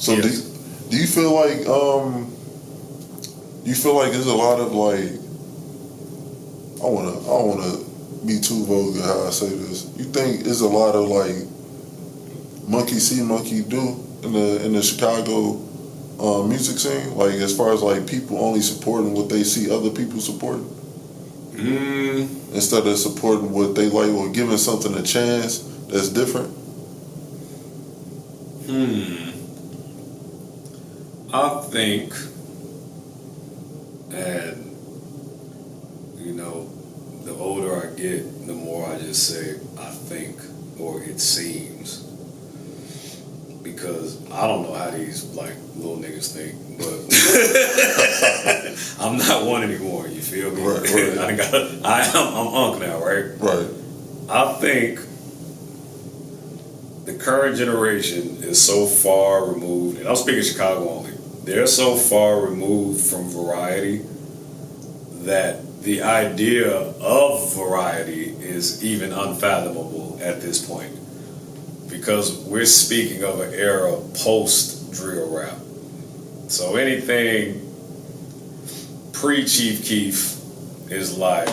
So yes. do you feel like there's a lot of like, I don't wanna be too vulgar how I say this. You think there's a lot of like monkey see, monkey do in the Chicago music scene? Like as far as like people only supporting what they see other people supporting? Instead of supporting what they like or giving something a chance that's different? I think, and you know, the older I get, the more I just say I think or it seems, because I don't know how these like little niggas think, but I'm not one anymore. You feel me? Right. I'm Unc now, right? Right. I think the current generation is so far removed, and I'm speaking Chicago only. They're so far removed from variety that the idea of variety is even unfathomable at this point, because we're speaking of an era post drill rap. So anything pre-Chief Keef is like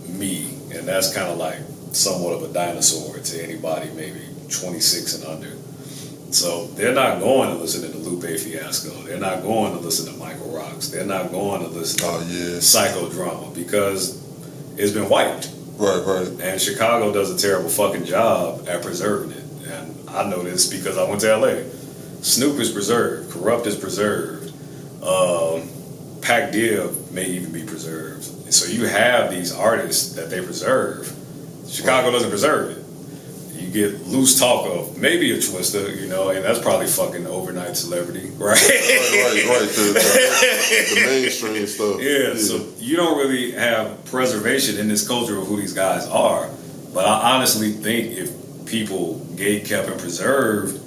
me, and that's kind of like somewhat of a dinosaur to anybody maybe 26 and under. So they're not going to listen to the Lupe Fiasco. They're not going to listen to Michael Rocks. They're not going to listen to Psychodrama, because it's been wiped. Right. And Chicago does a terrible fucking job at preserving it. And I know this because I went to LA. Snoop is preserved. Corrupt is preserved. Pac Div may even be preserved. And so you have these artists that they preserve. Chicago doesn't preserve it. You get loose talk of maybe a Twista, you know, and that's probably fucking overnight celebrity, right? Right. The mainstream stuff. Yeah, so you don't really have preservation in this culture of who these guys are. But I honestly think if people gatekept and preserved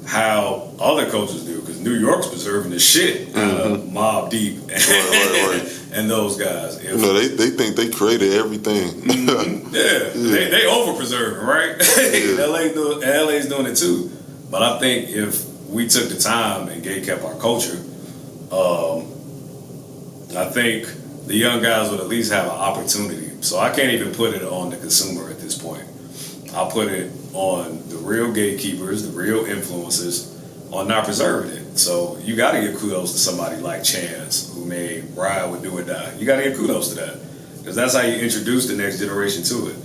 how other cultures do, because New York's preserving the shit out of Mobb Deep and those guys. They think they created everything. They over preserving, right? LA's doing it too. But I think if we took the time and gatekept our culture, I think the young guys would at least have an opportunity. So I can't even put it on the consumer at this point. I'll put it on the real gatekeepers, the real influencers, on not preserving it. So you got to give kudos to somebody like Chance, who made Ride with Do or Die. You got to give kudos to that, because that's how you introduce the next generation to it.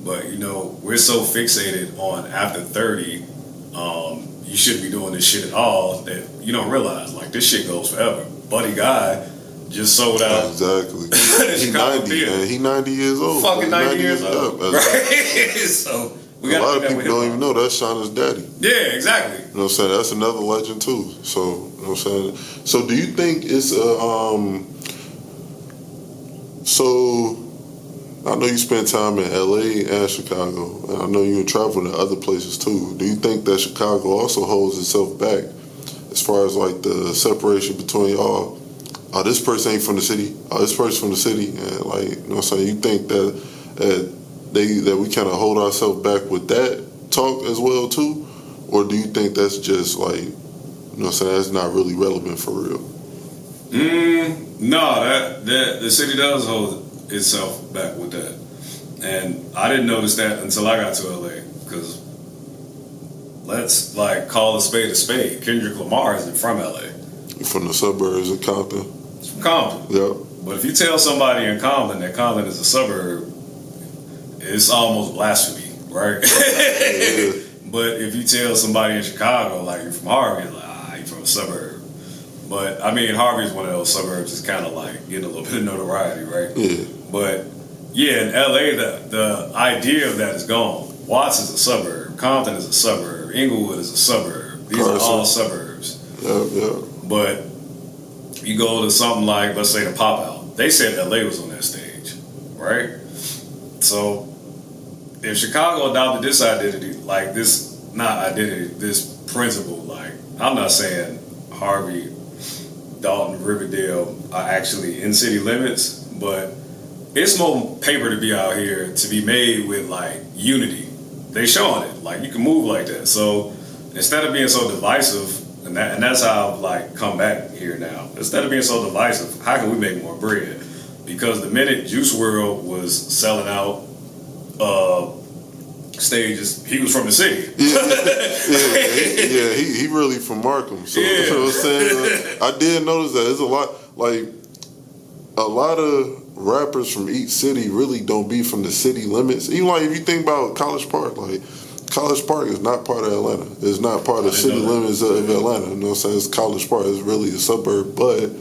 But you know, we're so fixated on after 30, you shouldn't be doing this shit at all, that you don't realize like this shit goes forever. Buddy Guy just sold out. Exactly. He 90, man. He 90 years old. Fucking 90 years old. Right? So we got a lot of people don't even know that's Shauna's daddy. Yeah, exactly. You know what I'm saying? That's another legend too. So, you know what I'm saying? So do you think it's so I know you spent time in LA and Chicago, and I know you travel to other places too. Do you think that Chicago also holds itself back as far as like the separation between this person ain't from the city, this person from the city, and like, you know what I'm saying? You think that we kind of hold ourselves back with that talk as well too, or do you think that's just like, you know what I'm saying, that's not really relevant for real? No, that the city does hold itself back with that, and I didn't notice that until I got to LA, because let's like call a spade. Kendrick Lamar isn't from LA. From the suburbs of Compton. It's from Compton. Yeah. But if you tell somebody in Compton that Compton is a suburb, it's almost blasphemy, right? Yeah. But if you tell somebody in Chicago, like you're from Harvey, like, you're from a suburb. But I mean, Harvey is one of those suburbs that's kind of like getting a little bit of notoriety, right? Yeah. But yeah, in LA, the idea of that is gone. Watts is a suburb. Compton is a suburb. Inglewood is a suburb. These are all suburbs. Yeah. But you go to something like, let's say, the Pop Out. They said LA was on that stage, right? So if Chicago adopted this identity, like this principle, like, I'm not saying Harvey, Dalton, Riverdale are actually in city limits, but it's more paper to be out here to be made with like unity. They showing it, like you can move like that. So instead of being so divisive, and that's how I've like come back here now. Instead of being so divisive, how can we make more bread? Because the minute Juice World was selling out stages, he was from the city. He really from Markham. So you know what I'm saying? I did notice that there's a lot of rappers from each city really don't be from the city limits. Even like if you think about College Park, like College Park is not part of Atlanta. It's not part of the city limits of Atlanta. You know what I'm saying? It's College Park. It's really a suburb, but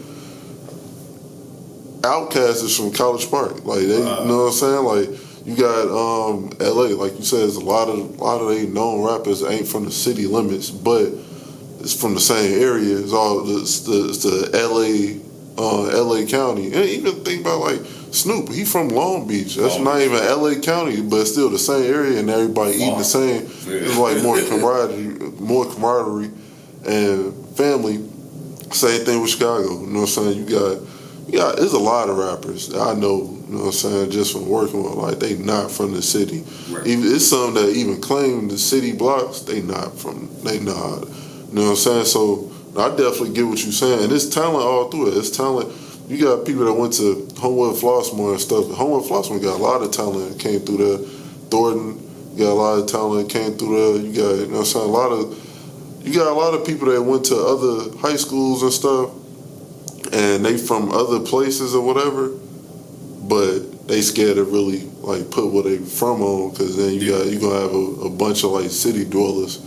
Outkast is from College Park. Like they, you know what I'm saying? Like you got LA, like you said, there's a lot of they known rappers ain't from the city limits, but it's from the same area. It's the LA County. And even think about like Snoop, he from Long Beach. That's not even LA County, but it's still the same area and everybody eating the same. It's like more camaraderie and family. Same thing with Chicago. You know what I'm saying? You got there's a lot of rappers that I know, you know what I'm saying, just from working with, like, they not from the city. Right. Even it's some that even claim the city blocks, they not. You know what I'm saying? So I definitely get what you're saying. And it's talent all through it. It's talent. You got people that went to Homewood Flossmoor and stuff. Homewood Flossmoor got a lot of talent that came through there. Thornton got a lot of talent that came through there. You got, you know what I'm saying, you got a lot of people that went to other high schools and stuff, and they from other places or whatever, but they scared to really like put what they from on, because then you gonna have a bunch of like city dwellers,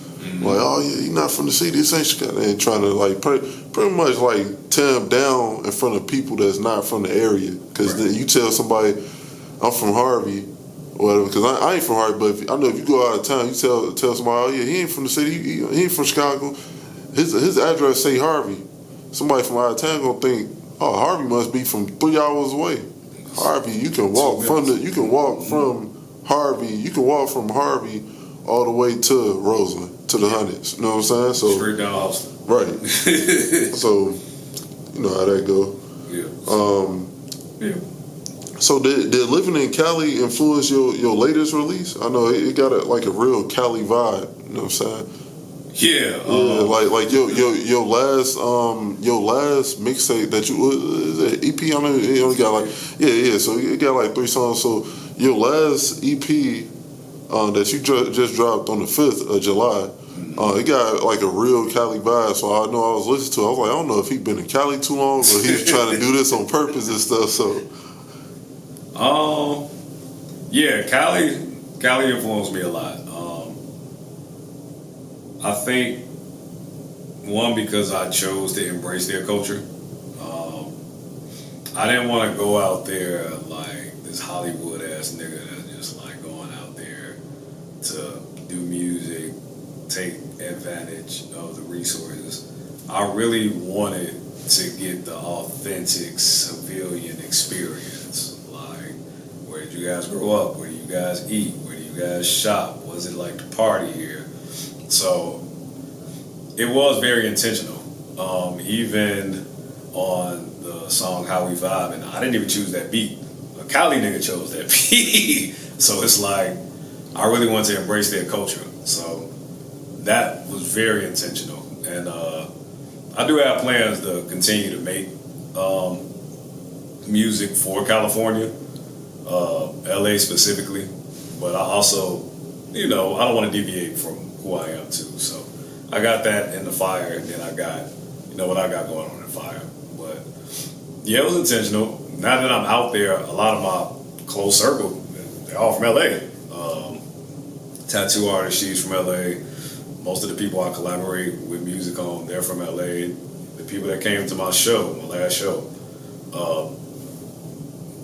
like, oh yeah, you're not from the city, this ain't Chicago, and trying to like pretty much like tear them down in front of people that's not from the area, because then you tell somebody I'm from Harvey, or whatever, because I ain't from Harvey, but I know if you go out of town, you tell somebody, oh yeah, he ain't from the city, he ain't from Chicago, his address say Harvey. Somebody from out of town gonna think, oh, Harvey must be from 3 hours away. Harvey, you can walk from Harvey all the way to Roseland, to the Hundreds. You know what I'm saying? So straight down Austin. Right. So you know how that go. Yeah. So did living in Cali influence your latest release? I know it got a real Cali vibe. You know what I'm saying? Yeah, like your last mixtape that you is it EP? I know it only got like so it got like 3 songs. So your last EP that you just dropped on the 5th of July, it got like a real Cali vibe. So I know I was listening to it. I was like, I don't know if he been in Cali too long, or he was trying to do this on purpose and stuff. So, yeah, Cali influenced me a lot. I think, one, because I chose to embrace their culture. I didn't want to go out there like this Hollywood ass nigga that's just like going out there to do music, take advantage of the resources. I really wanted to get the authentic civilian experience. Like, where did you guys grow up? Where do you guys eat? Where do you guys shop? What's it like to party here? So it was very intentional. Even on the song How We Vibe, and I didn't even choose that beat. A Cali nigga chose that beat. So it's like, I really wanted to embrace their culture. So that was very intentional. And I do have plans to continue to make music for California, LA specifically. But I also, I don't want to deviate from who I am too. So I got that in the fire, and then I got, what I got going on in the fire. But yeah, it was intentional. Now that I'm out there, a lot of my close circle, they're all from LA. Tattoo artist, she's from LA. Most of the people I collaborate with music on, they're from LA. The people that came to my show, my last show, all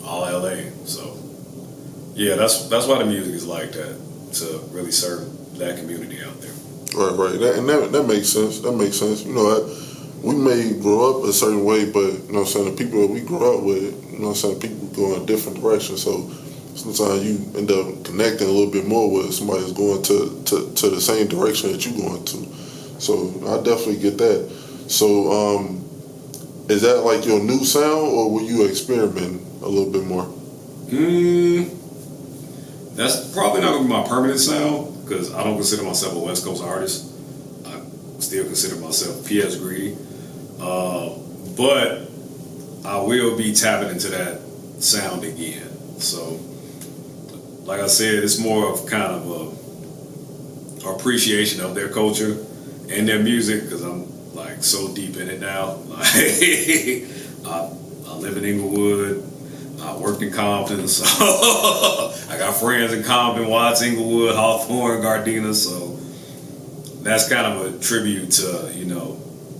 LA. So yeah, that's why the music is like that, to really serve that community out there. Right. That makes sense. That makes sense. We may grow up a certain way, but the people that we grow up with, people go in different directions. So sometimes you end up connecting a little bit more with somebody who's going to the same direction that you're going to. So I definitely get that. So is that like your new sound, or were you experimenting a little bit more? That's probably not going to be my permanent sound, because I don't consider myself a West Coast artist. I still consider myself PS Greedy. But I will be tapping into that sound again. So, like I said, it's more of kind of a appreciation of their culture and their music because I'm like so deep in it now. Like, I live in Inglewood. I worked in Compton, so I got friends in Compton, Watts, Inglewood, Hawthorne, Gardena. So that's kind of a tribute to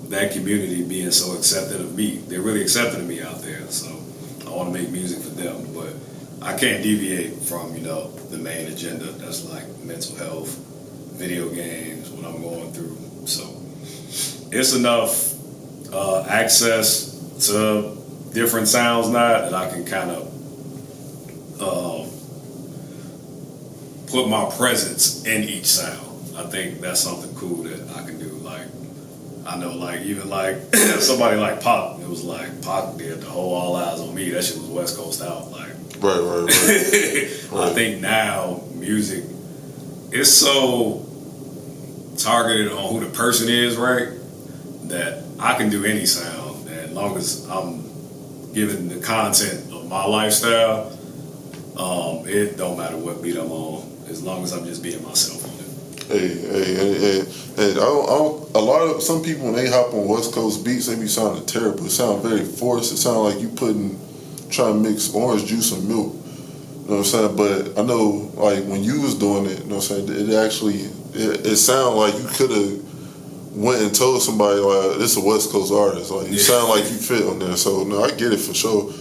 that community being so accepting of me. They're really accepting of me out there. So I want to make music for them, but I can't deviate from the main agenda. That's like mental health, video games, what I'm going through. So it's enough access to different sounds now that I can kind of put my presence in each sound. I think that's something cool that I can do. Like I know, like even like somebody like Pop, it was like Pop did the whole All Eyes on Me. That shit was West Coast out. Like right. I think now music is so targeted on who the person is, right? That I can do any sound, and as long as I'm giving the content of my lifestyle, it don't matter what beat I'm on, as long as I'm just being myself on it. Hey, some people when they hop on West Coast beats, they be sounding terrible. It sounds very forced. It sounds like you trying to mix orange juice and milk. You know what I'm saying? But I know, like, when you was doing it, you know what I'm saying, it sounded like you could have went and told somebody, like, this is a West Coast artist. Like, you sound like you fit on there. So, no, I get it for sure.